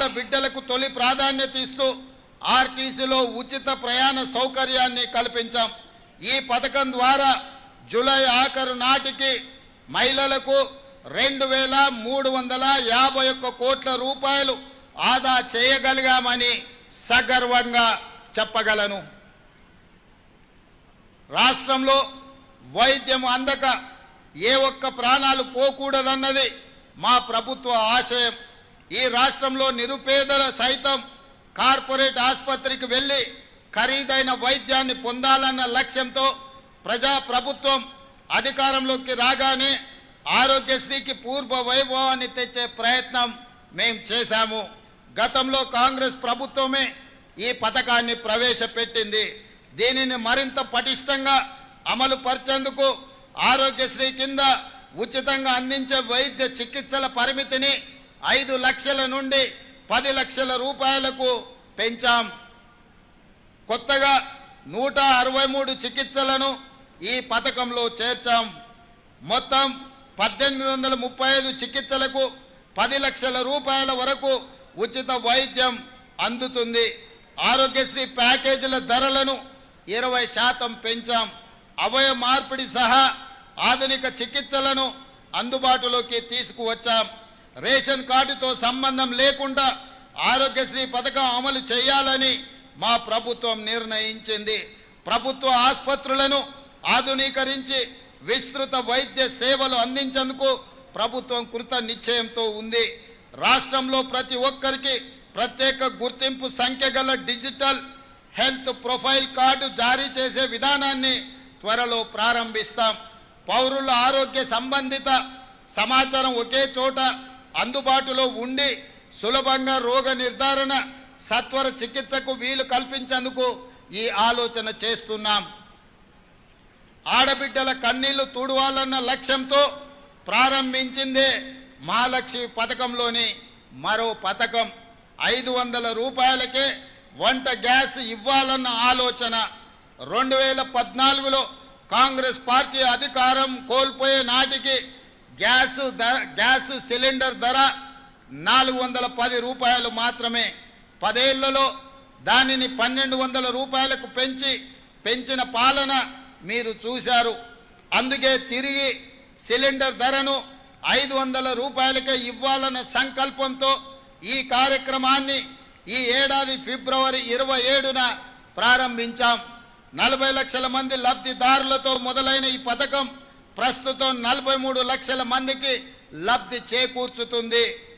ఆడబిడ్డలకు తొలి ప్రాధాన్యత ఇస్తూ ఆర్టీసీలో ఉచిత ప్రయాణ సౌకర్యాన్ని కల్పించాం. ఈ పథకం ద్వారా జూలై ఆఖరు నాటికి మహిళలకు 2,351 కోట్ల రూపాయలు ఆదా చేయగలిగామని సగర్వంగా చెప్పగలను. రాష్ట్రంలో వైద్యం అందక ఏ ఒక్క ప్రాణాలు పోకూడదన్నది మా ప్రభుత్వ ఆశయం. ఈ రాష్ట్రంలో నిరుపేదల సైతం కార్పొరేట్ ఆసుపత్రికి వెళ్ళి ఖరీదైన వైద్యాన్ని పొందాలన్న లక్ష్యంతో ప్రజా ప్రభుత్వం అధికారంలోకి రాగానే ఆరోగ్యశ్రీకి పూర్వ వైభవాన్ని తెచ్చే ప్రయత్నం మేము చేశాము. గతంలో కాంగ్రెస్ ప్రభుత్వమే ఈ పథకాన్ని ప్రవేశపెట్టింది. దీనిని మరింత పటిష్టంగా అమలు పరిచేందుకు ఆరోగ్యశ్రీ కింద ఉచితంగా అందించే వైద్య చికిత్సల పరిమితిని 5 లక్షల నుండి 10 లక్షల రూపాయలకు పెంచాం. కొత్తగా 163 చికిత్సలను ఈ పథకంలో చేర్చాం. మొత్తం 1835 చికిత్సలకు 10 లక్షల రూపాయల వరకు ఉచిత వైద్యం అందుతుంది. ఆరోగ్యశ్రీ ప్యాకేజీల ధరలను 20% పెంచాం. అవయవ మార్పిడి సహా ఆధునిక చికిత్సలను అందుబాటులోకి తీసుకువచ్చాం. రేషన్ కార్డుతో సంబంధం లేకుండా ఆరోగ్యశ్రీ పథకం అమలు చేయాలని మా ప్రభుత్వం నిర్ణయించింది. ప్రభుత్వ ఆసుపత్రులను ఆధునీకరించి విస్తృత వైద్య సేవలు అందించేందుకు ప్రభుత్వం కృత నిశ్చయంతో ఉంది. రాష్ట్రంలో ప్రతి ఒక్కరికి ప్రత్యేక గుర్తింపు సంఖ్య గల డిజిటల్ హెల్త్ ప్రొఫైల్ కార్డు జారీ చేసే విధానాన్ని త్వరలో ప్రారంభిస్తాం. పౌరుల ఆరోగ్య సంబంధిత సమాచారం ఒకే చోట అందుబాటులో ఉండి సులభంగా రోగ నిర్ధారణ సత్వర చికిత్సకు వీలు కల్పించేందుకు ఈ ఆలోచన చేస్తున్నాం. ఆడబిడ్డల కన్నీళ్లు తుడవాలన్న లక్ష్యంతో ప్రారంభించిందే మహాలక్ష్మి పథకంలోని మరో పథకం. 500 రూపాయలకే వంట గ్యాస్ ఇవ్వాలన్న ఆలోచన. 2014లో కాంగ్రెస్ పార్టీ అధికారం కోల్పోయే నాటికి గ్యాస్ సిలిండర్ ధర 410 రూపాయలు మాత్రమే. 10 ఏళ్లలో దానిని 1200 రూపాయలకు పెంచిన పాలన మీరు చూశారు. అందుకే తిరిగి సిలిండర్ ధరను 500 రూపాయలకే ఇవ్వాలన్న సంకల్పంతో ఈ కార్యక్రమాన్ని ఈ ఏడాది ఫిబ్రవరి 27న ప్రారంభించాం. 40 లక్షల మంది లబ్ధిదారులతో మొదలైన ఈ పథకం ప్రస్తుతం 43 లక్షల మందికి లబ్ధి చేకూర్చుతుంది.